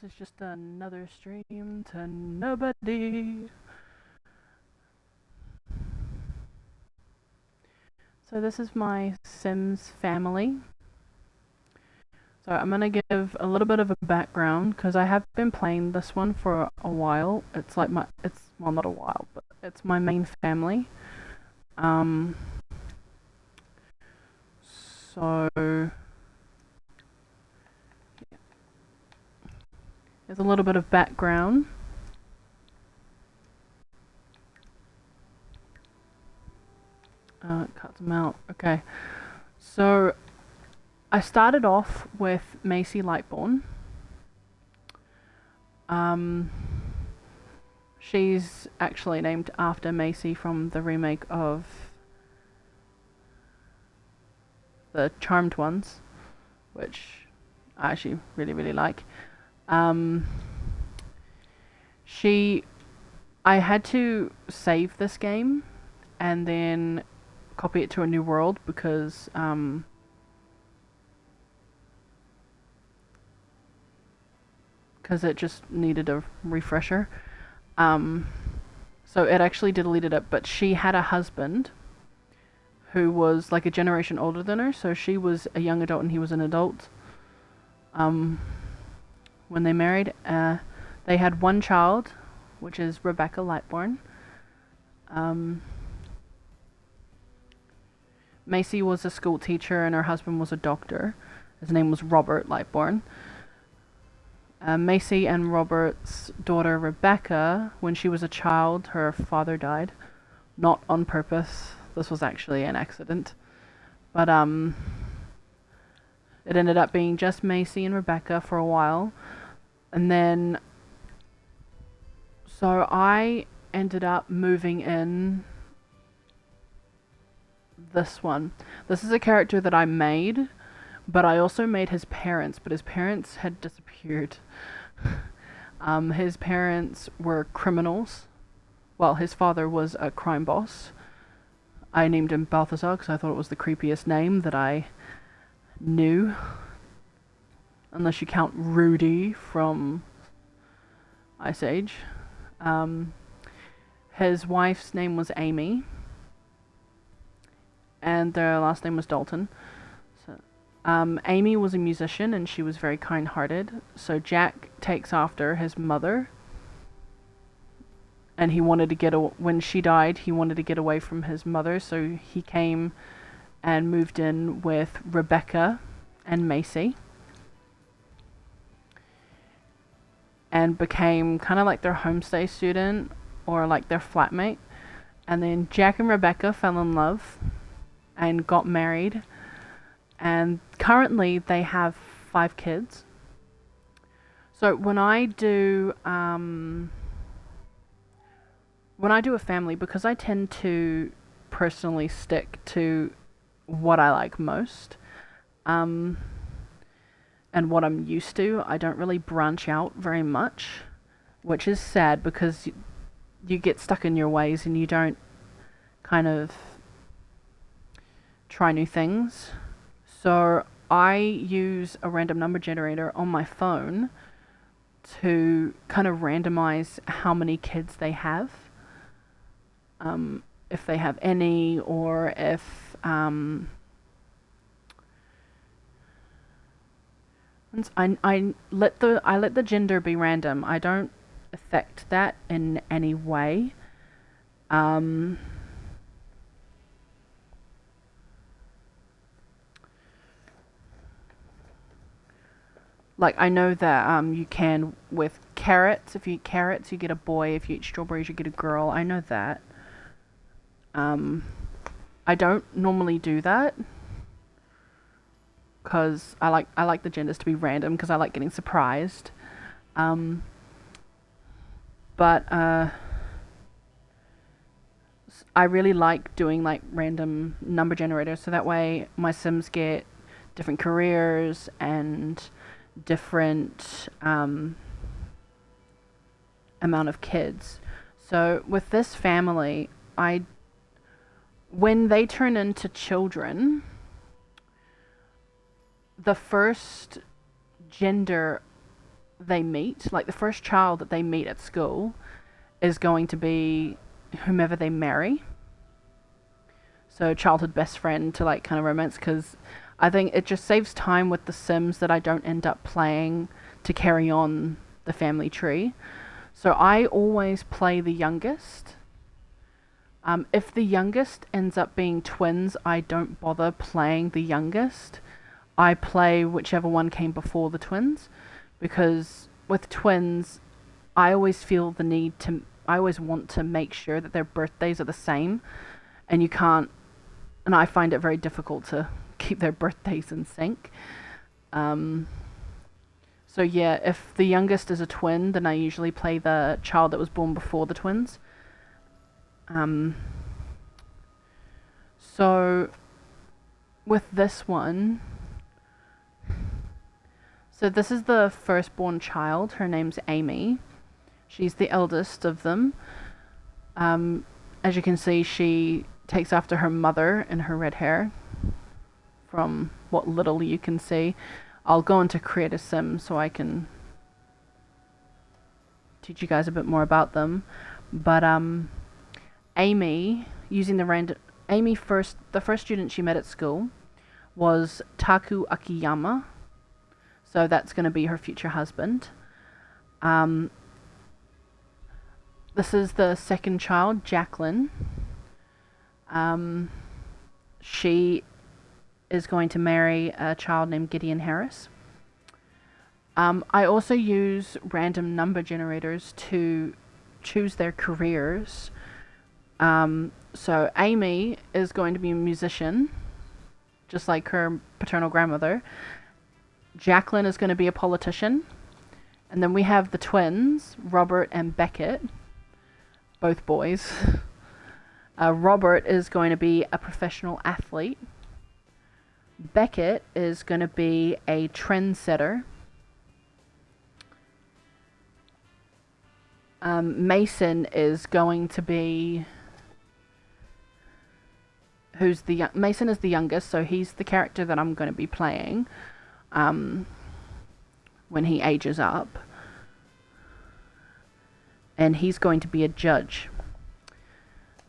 This is just another stream to nobody. So this is my Sims family. So I'm gonna give a little bit of a background because I have been playing this one for a while. It's like well, not a while, but it's my main family. Um, so there's a little bit of background. Cut them out. Okay. So I started off with Macy Lightborn. She's actually named after Macy from the remake of the Charmed Ones, which I actually really like. I had to save this game and then copy it to a new world because it just needed a refresher. So it actually deleted it, but she had a husband who was like a generation older than her, so she was a young adult and he was an adult. When they married, they had one child, which is Rebecca Lightborn. Macy was a school teacher and her husband was a doctor. His name was Robert Lightborn. Macy and Robert's daughter Rebecca, when she was a child, her father died. Not on purpose. This was actually an accident. But it ended up being just Macy and Rebecca for a while. And then so I ended up moving in this one. This is a character that I made, but I also made his parents, but his parents had disappeared. His parents were criminals. Well, his father was a crime boss. I named him Balthazar because I thought it was the creepiest name that I knew. Unless you count Rudy from Ice Age. His wife's name was Amy. And their last name was Dalton. Amy was a musician and she was very kind-hearted. So Jack takes after his mother. And he wanted to when she died, he wanted to get away from his mother. So he came and moved in with Rebecca and Macy. And became kind of like their homestay student or like their flatmate. And then Jack and Rebecca fell in love and got married. And currently they have 5 kids. So when I do a family, because I tend to personally stick to what I like most, and what I'm used to, I don't really branch out very much, which is sad because you get stuck in your ways and you don't kind of try new things. So I use a random number generator on my phone to kind of randomize how many kids they have. If they have any, or if I let the gender be random. I don't affect that in any way. Like I know that you can with carrots. If you eat carrots, you get a boy. If you eat strawberries, you get a girl. I know that. I don't normally do that because I like the genders to be random because I like getting surprised. But I really like doing like random number generators so that way my Sims get different careers and different amount of kids. So with this family, when they turn into children, the first gender they meet, like the first child that they meet at school, is going to be whomever they marry. So childhood best friend to like kind of romance, because I think it just saves time with The Sims that I don't end up playing to carry on the family tree. So I always play the youngest. If the youngest ends up being twins, I don't bother playing the youngest. I play whichever one came before the twins, because with twins, I always feel the need to. I always want to make sure that their birthdays are the same, and you can't. And I find it very difficult to keep their birthdays in sync. So yeah, if the youngest is a twin, then I usually play the child that was born before the twins. So with this one, so this is the firstborn child. Her name's Amy. She's the eldest of them. As you can see, she takes after her mother in her red hair, from what little you can see. I'll go into Create a Sim so I can teach you guys a bit more about them. But Amy, using the random Amy first, the first student she met at school was Taku Akiyama. So that's going to be her future husband. This is the second child, Jacqueline. She is going to marry a child named Gideon Harris. I also use random number generators to choose their careers. So Amy is going to be a musician, just like her paternal grandmother. Jacqueline is going to be a politician. And then we have the twins, Robert and Beckett, both boys. Robert is going to be a professional athlete. Beckett is going to be a trendsetter. Mason is going to be... Mason is the youngest, so he's the character that I'm going to be playing when he ages up. And he's going to be a judge,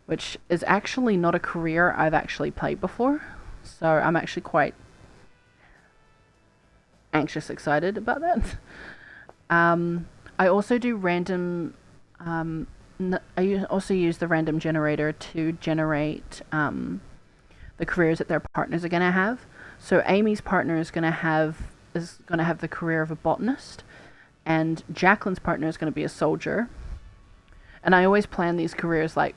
which is actually not a career I've actually played before. So I'm actually quite excited about that. I also do random... I also use the random generator to generate the careers that their partners are going to have. So Amy's partner is going to have the career of a botanist, and Jacqueline's partner is going to be a soldier. And I always plan these careers like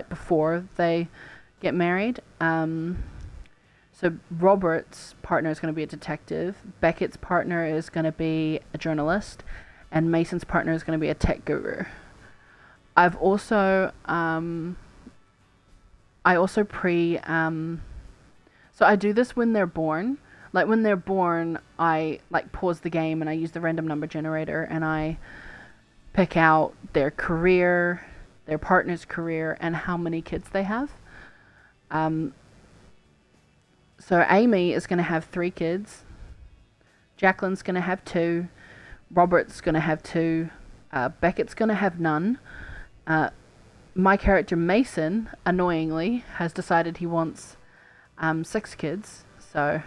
before they get married. So Robert's partner is going to be a detective, Beckett's partner is going to be a journalist, and Mason's partner is going to be a tech guru. I've also so I do this when they're born. Like when they're born, I like pause the game and I use the random number generator and I pick out their career, their partner's career, and how many kids they have. So Amy is going to have 3 kids. Jacqueline's going to have 2. Robert's going to have 2. Beckett's going to have none. My character Mason, annoyingly, has decided he wants 6 kids. So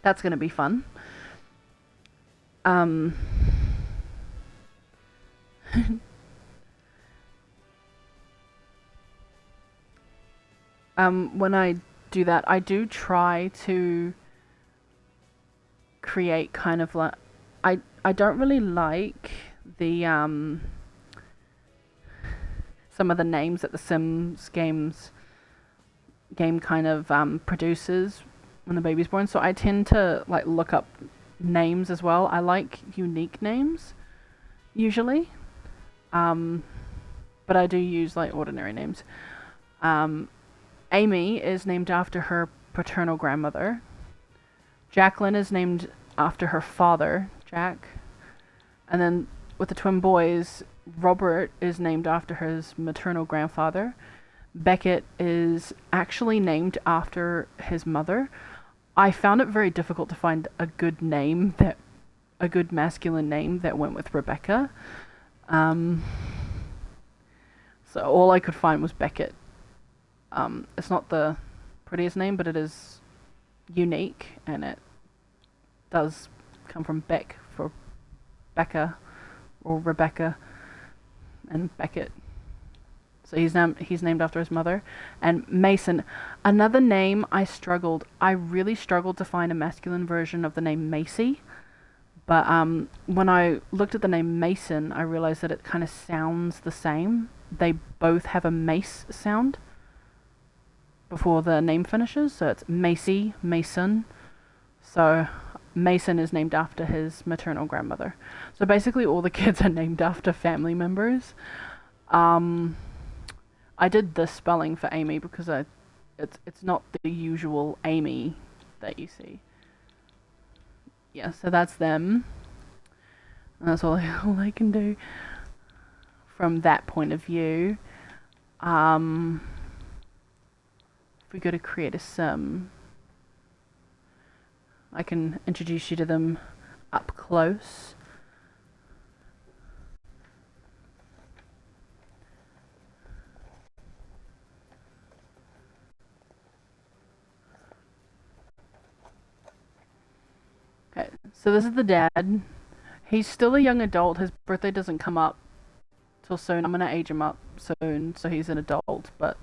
that's going to be fun. When I do that, I do try to create kind of like... I don't really like the some of the names that the Sims game kind of produces when the baby's born, so I tend to like look up names as well. I like unique names usually, but I do use like ordinary names. Amy is named after her paternal grandmother. Jacqueline is named after her father, Jack. And then with the twin boys, Robert is named after his maternal grandfather. Beckett is actually named after his mother. I found it very difficult to find a good masculine name that went with Rebecca. Um, so all I could find was Beckett. It's not the prettiest name, but it is unique, and it does come from Beck for Becca or Rebecca, and Beckett. So he's named after his mother. And Mason, another name I really struggled to find a masculine version of the name Macy. But when I looked at the name Mason, I realized that it kind of sounds the same. They both have a mace sound before the name finishes, so it's Macy, Mason. So Mason is named after his maternal grandmother. So basically all the kids are named after family members. I did the spelling for Amy because it's not the usual Amy that you see. Yeah, so that's them. And that's all I can do from that point of view. If we go to create a sim, I can introduce you to them up close. Okay, so this is the dad. He's still a young adult. His birthday doesn't come up till soon. I'm gonna age him up soon, so he's an adult, but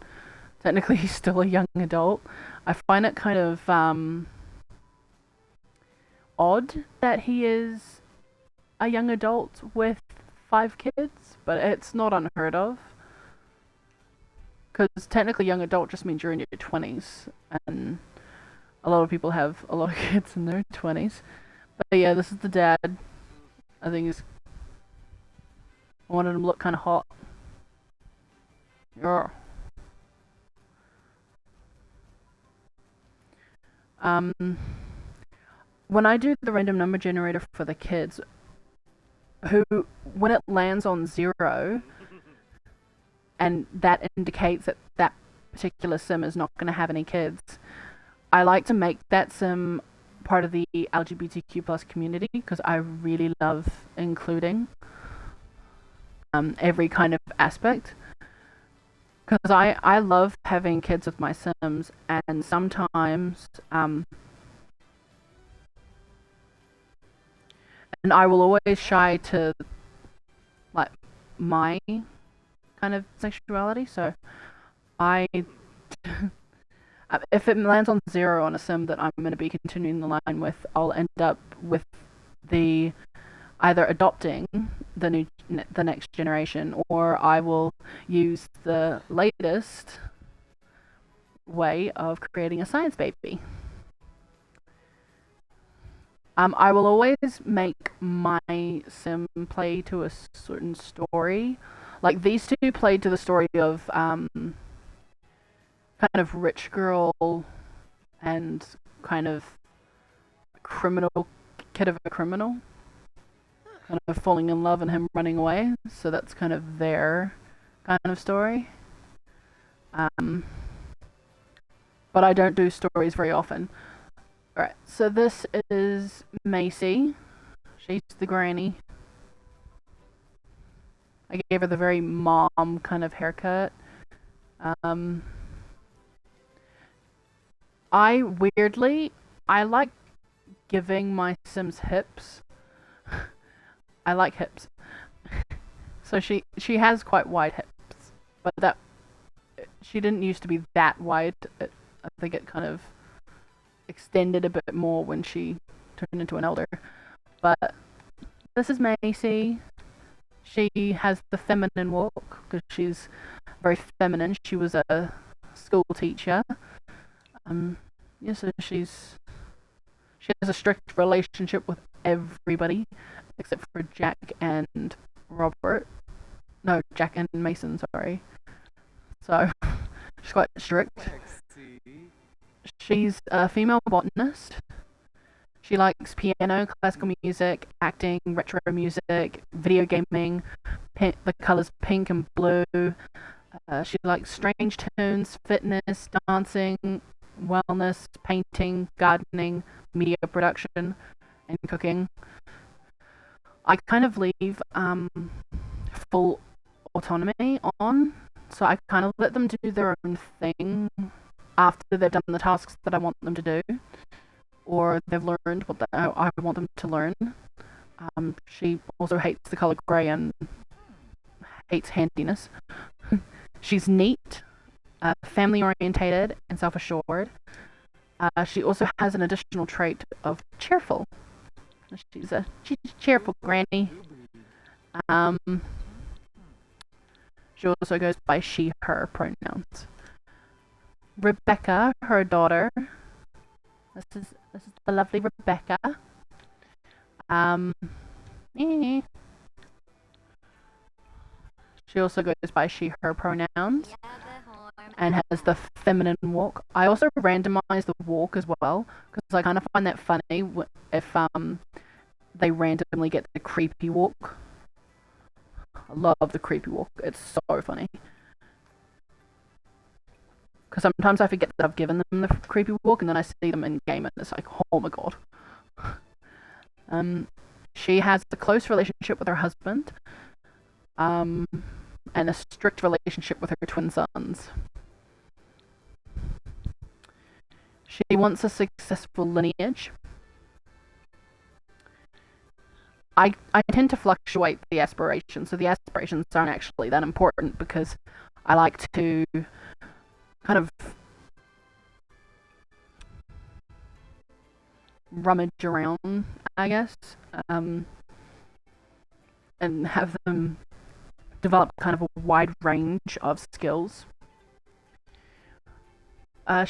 technically he's still a young adult. I find it kind of odd that he is a young adult with 5 kids, but it's not unheard of. Because technically young adult just means you're in your 20s, and a lot of people have a lot of kids in their 20s. But yeah, this is the dad. I think I wanted him to look kind of hot. Yeah. When I do the random number generator for the kids, when it lands on 0, and that indicates that that particular sim is not going to have any kids, I like to make that sim part of the LGBTQ plus community because I really love including every kind of aspect. Because I love having kids with my sims, and sometimes and I will always shy to like my kind of sexuality, so I if it lands on 0 on a sim that I'm going to be continuing the line with, I'll end up with the either adopting the next generation, or I will use the latest way of creating a science baby. I will always make my sim play to a certain story. Like these two played to the story of kind of rich girl and kind of criminal, kid of a criminal, kind of falling in love and him running away. So that's kind of their kind of story. But I don't do stories very often. Alright, so this is Macy. She's the granny. I gave her the very mom kind of haircut. I like giving my Sims hips. I like hips. So she has quite wide hips, but that she didn't used to be that wide. I think it kind of extended a bit more when she turned into an elder. But this is Macy. She has the feminine walk because she's very feminine. She was a school teacher. Yeah, so she has a strict relationship with everybody except for Jack and Robert. No, Jack and Mason, sorry. So she's quite strict. She's a female botanist. She likes piano, classical music, acting, retro music, video gaming, the colours pink and blue. She likes strange tunes, fitness, dancing, wellness, painting, gardening, media production, and cooking. I kind of leave full autonomy on, so I kind of let them do their own thing after they've done the tasks that I want them to do, or they've learned what I want them to learn. She also hates the color grey and hates handiness. She's neat, family orientated, and self assured. She also has an additional trait of cheerful. She's a cheerful granny. She also goes by she, her pronouns. Rebecca, her daughter. This is the lovely Rebecca. She also goes by she, her pronouns and has the feminine walk. I also randomize the walk as well because I kind of find that funny if they randomly get the creepy walk. I love the creepy walk. It's so funny. Because sometimes I forget that I've given them the creepy walk and then I see them in game and it's like, oh my god. She has a close relationship with her husband. And a strict relationship with her twin sons. She wants a successful lineage. I tend to fluctuate the aspirations, so the aspirations aren't actually that important because I like to kind of rummage around, I guess, and have them develop kind of a wide range of skills.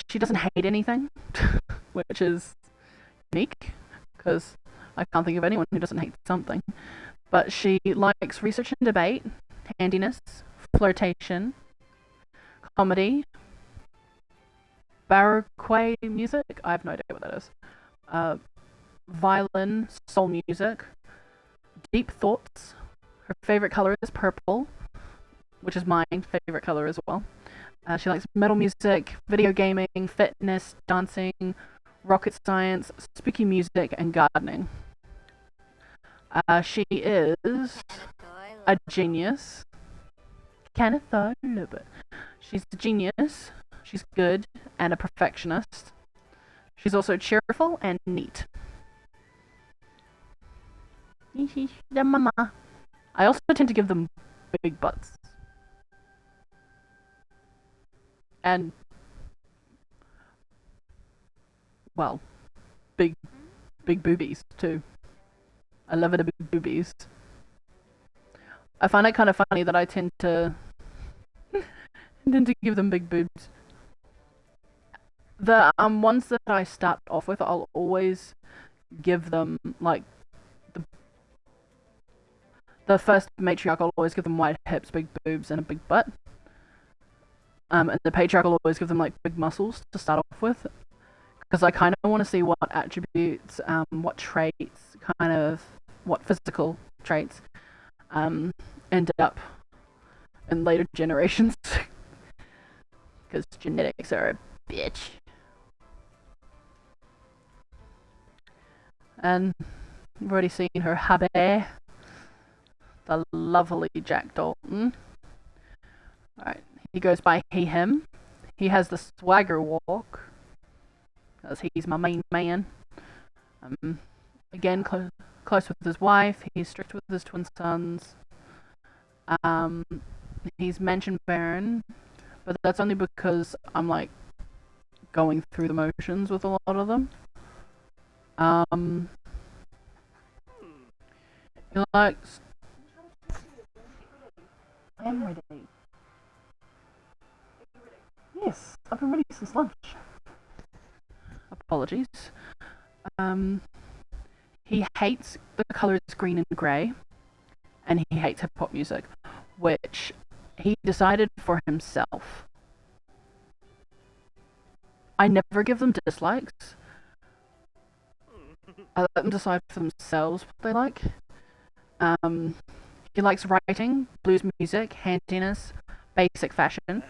She doesn't hate anything, which is unique, because I can't think of anyone who doesn't hate something. But she likes research and debate, handiness, flirtation, comedy, baroque music, I have no idea what that is, violin, soul music, deep thoughts. Her favorite color is purple, which is my favorite color as well. She likes metal music, video gaming, fitness, dancing, rocket science, spooky music, and gardening. She is a genius. She's a genius. She's good and a perfectionist. She's also cheerful and neat. The mama. I also tend to give them big butts. And, well, big boobies too. I love it, big boobies. I find it kind of funny that I tend to give them big boobs. The ones that I start off with, I'll always give them like the first matriarch. I'll always give them wide hips, big boobs, and a big butt. And the patriarch will always give them like big muscles to start off with, because I kind of want to see what attributes, what traits, kind of what physical traits, end up in later generations, because genetics are a bitch. And we've already seen her hubby, the lovely Jack Dalton. Alright. He goes by he, him. He has the swagger walk, because he's my main man. Again, close with his wife. He's strict with his twin sons. He's mansion baron, but that's only because I'm like going through the motions with a lot of them. He likes. I am ready. Yes, I've been ready since lunch. Apologies. He hates the colours green and grey, and he hates hip hop music, which he decided for himself. I never give them dislikes. I let them decide for themselves what they like. He likes writing, blues music, handiness, basic fashion,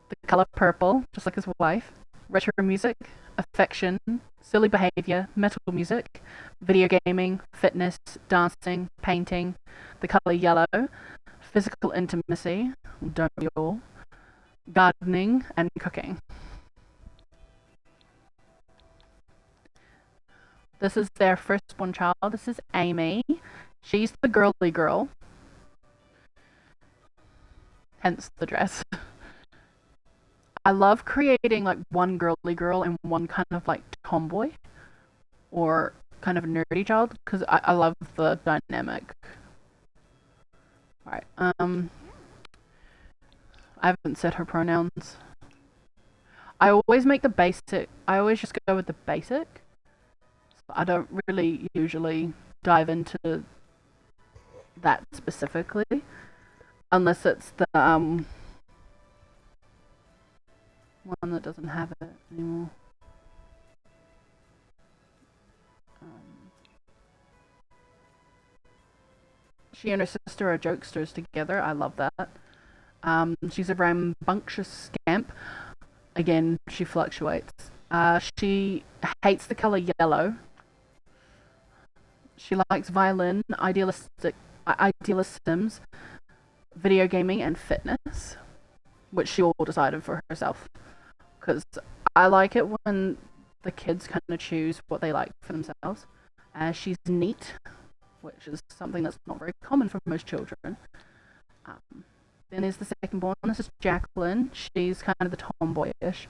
the colour purple, just like his wife, retro music, affection, silly behavior, metal music, video gaming, fitness, dancing, painting, the color yellow, physical intimacy, don't we all, gardening, and cooking. This is their firstborn child. This is Amy. She's the girly girl. Hence the dress. I love creating like one girly girl and one kind of like tomboy or kind of nerdy child because I love the dynamic. Alright, I haven't said her pronouns. I always make the basic, I always just go with the basic. So I don't really usually dive into that specifically. Unless it's the one that doesn't have it anymore. She and her sister are jokesters together. I love that. She's a rambunctious scamp. Again, she fluctuates. She hates the color yellow. She likes violin, idealist sims, video gaming, and fitness, which she all decided for herself. Because I like it when the kids kind of choose what they like for themselves. She's neat, which is something that's not very common for most children. Then there's the second born. This is Jacqueline. She's kind of the tomboyish,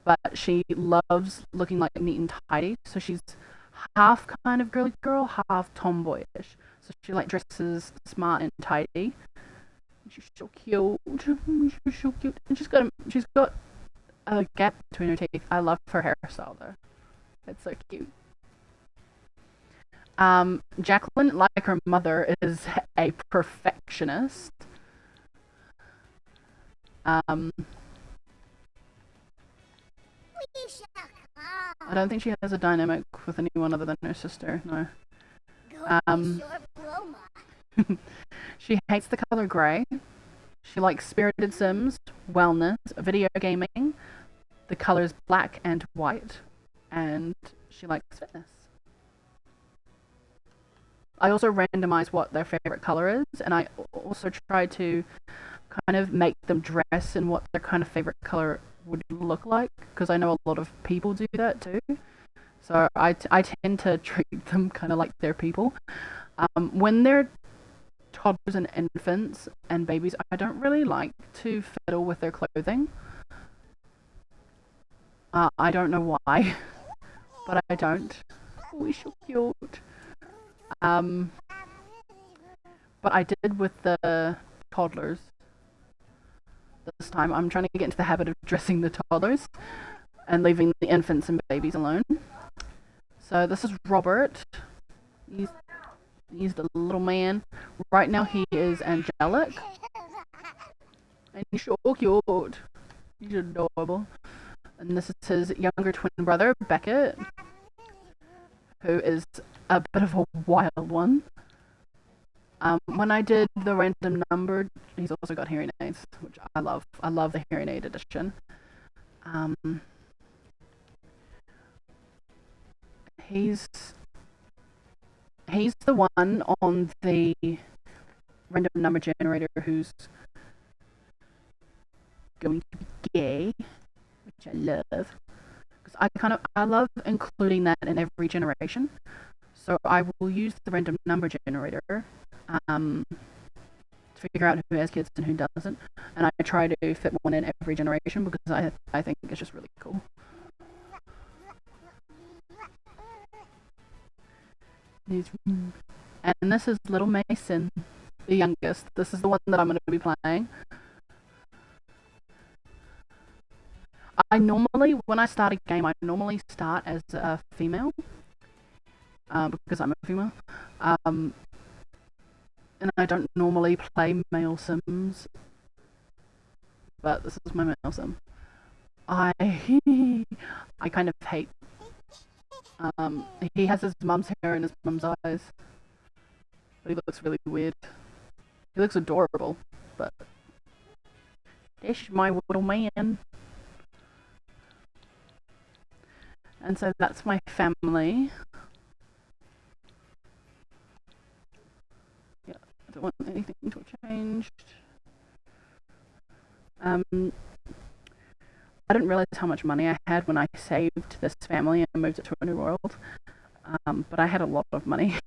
but she loves looking like neat and tidy. So she's half kind of girly girl, half tomboyish. So she like dresses smart and tidy. She's so cute. She's so cute. And she's got a gap between her teeth. I love her hairstyle though. It's so cute. Jacqueline, like her mother, is a perfectionist. I don't think she has a dynamic with anyone other than her sister, no. She hates the color grey. She likes spirited sims, wellness, video gaming. The colors black and white. And she likes fitness. I also randomize what their favorite color is, and I also try to kind of make them dress in what their kind of favorite color would look like, because I know a lot of people do that too. So I tend to treat them kind of like they're people. When they're toddlers and infants and babies, I don't really like to fiddle with their clothing. I don't know why, but I don't. Oh, he's so cute. But I did with the toddlers. This time I'm trying to get into the habit of dressing the toddlers and leaving the infants and babies alone. So this is Robert. He's the little man. Right now he is angelic. And he's so cute. He's adorable. And this is his younger twin brother, Beckett, who is a bit of a wild one. When I did the random number, he's also got hearing aids, which I love. I love the hearing aid edition. He's the one on the random number generator who's going to be gay, which I love. Because I love including that in every generation. So I will use the random number generator to figure out who has kids and who doesn't. And I try to fit one in every generation because I think it's just really cool. And this is little Mason, the youngest. This is the one that I'm going to be playing. When I start a game, I normally start as a female. Because I'm a female. And I don't normally play male sims. But this is my male sim. I kind of hate. He has his mum's hair and his mum's eyes. But he looks really weird. He looks adorable, but this is my little man. And so that's my family. Yeah, I don't want anything to change. I didn't realize how much money I had when I saved this family and moved it to a new world. But I had a lot of money.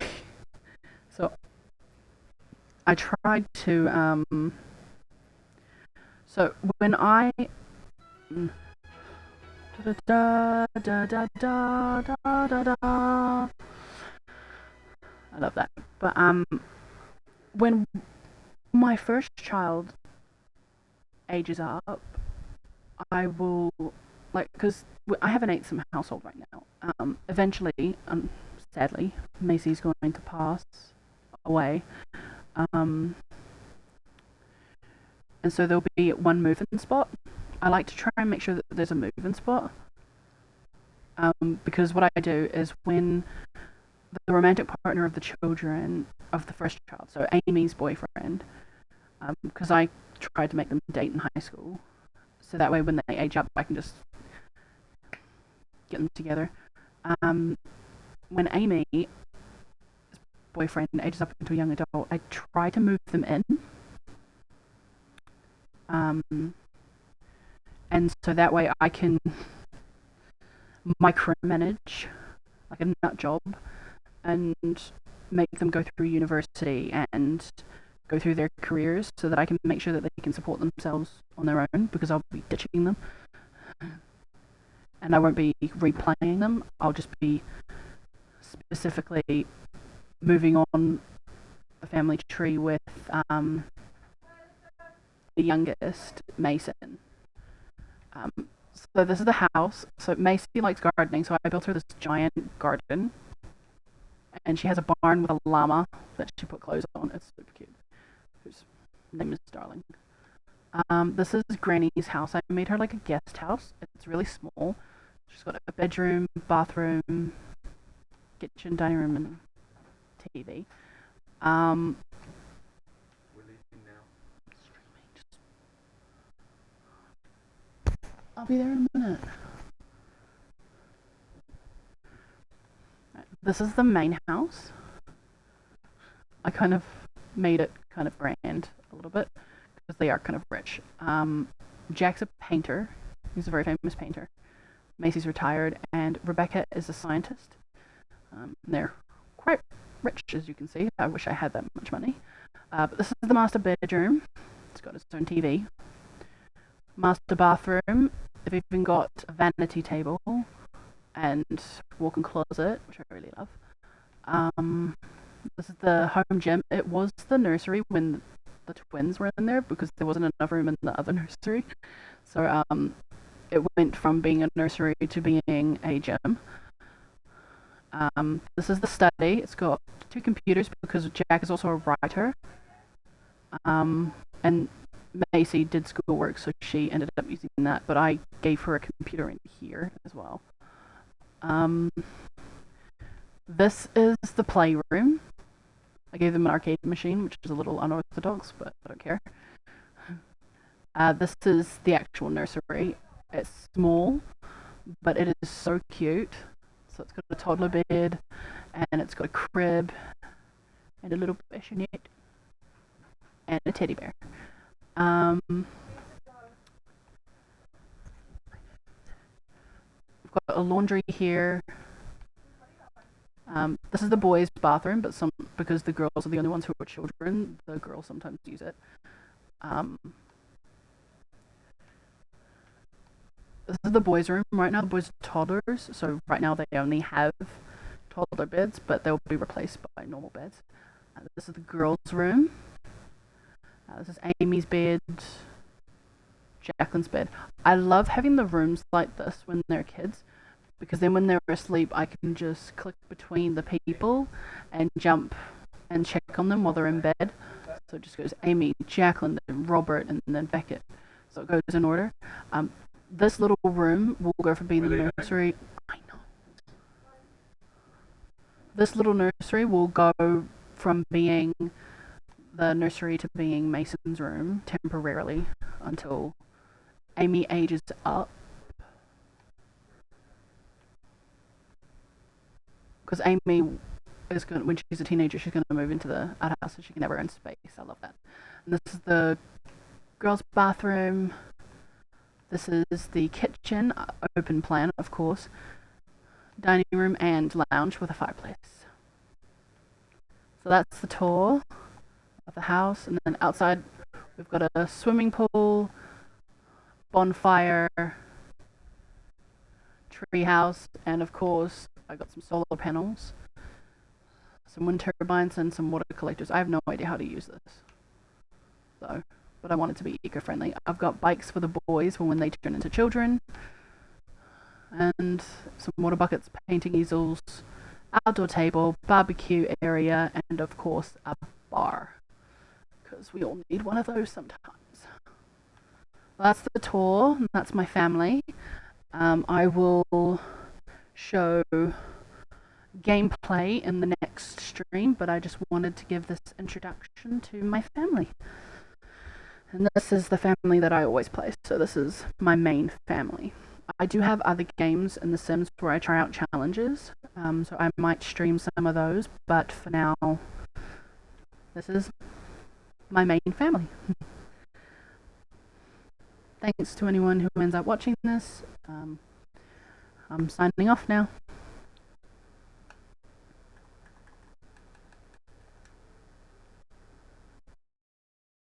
So I tried to, so when I, da da da da da da da da, I love that. But when my first child ages up, I will, like, because I have an 8-some household right now. Eventually, sadly, Macy's going to pass away. And so there'll be one move-in spot. I like to try and make sure that there's a move-in spot. Because what I do is when the romantic partner of the children, of the first child, so Amy's boyfriend, because I tried to make them date in high school, so that way when they age up I can just get them together. When Amy's boyfriend ages up into a young adult, I try to move them in. And so that way I can micromanage like a nut job and make them go through university and go through their careers so that I can make sure that they can support themselves on their own, because I'll be ditching them and I won't be replaying them. I'll just be specifically moving on the family tree with the youngest, Mason. So this is the house. So Macy likes gardening, so I built her this giant garden. And she has a barn with a llama that she put clothes on. It's super cute. Whose name is Darling. This is Granny's house. I made her like a guest house. It's really small. She's got a bedroom, bathroom, kitchen, dining room, and TV. We're leaving now. I'll be there in a minute. This is the main house. I kind of made it kind of grand a little bit because they are kind of rich. Jack's a painter. He's a very famous painter. Macy's retired, and Rebecca is a scientist. They're quite rich, as you can see. I wish I had that much money. But this is the master bedroom. It's got its own TV. Master bathroom. They've even got a vanity table and walk-in closet, which I really love. This is the home gym. It was the nursery when the twins were in there because there wasn't enough room in the other nursery. So it went from being a nursery to being a gym. This is the study. It's got 2 computers because Jack is also a writer. And Macy did schoolwork, so she ended up using that, but I gave her a computer in here as well. This is the playroom. I gave them an arcade machine, which is a little unorthodox, but I don't care. This is the actual nursery. It's small, but it is so cute. So it's got a toddler bed, and it's got a crib, and a little bassinet, and a teddy bear. We've got a laundry here. This is the boys' bathroom, but because the girls are the only ones who are children, the girls sometimes use it. This is the boys' room. Right now the boys are toddlers, so right now they only have toddler beds, but they'll be replaced by normal beds. This is the girls' room. This is Amy's bed, Jacqueline's bed. I love having the rooms like this when they're kids, because then when they're asleep I can just click between the people and jump and check on them while they're in bed. So it just goes Amy, Jacqueline, then Robert, and then Beckett. So it goes in order. This little room will go from being the nursery. I know. This little nursery will go from being the nursery to being Mason's room temporarily until Amy ages up. because Amy is going, when she's a teenager, she's going to move into the outhouse so she can have her own space. I love that. And this is the girls' bathroom. This is the kitchen, open plan, of course. Dining room and lounge with a fireplace. So that's the tour of the house. And then outside, we've got a swimming pool, bonfire, tree house, and of course, I got some solar panels, some wind turbines, and some water collectors. I have no idea how to use this, though, but I want it to be eco-friendly. I've got bikes for the boys for when they turn into children, and some water buckets, painting easels, outdoor table, barbecue area, and of course a bar, because we all need one of those sometimes. Well, that's the tour, and that's my family. I will show gameplay in the next stream, but I just wanted to give this introduction to my family. And this is the family that I always play, so this is my main family. I do have other games in The Sims where I try out challenges, so I might stream some of those, but for now, this is my main family. Thanks to anyone who ends up watching this. I'm signing off now.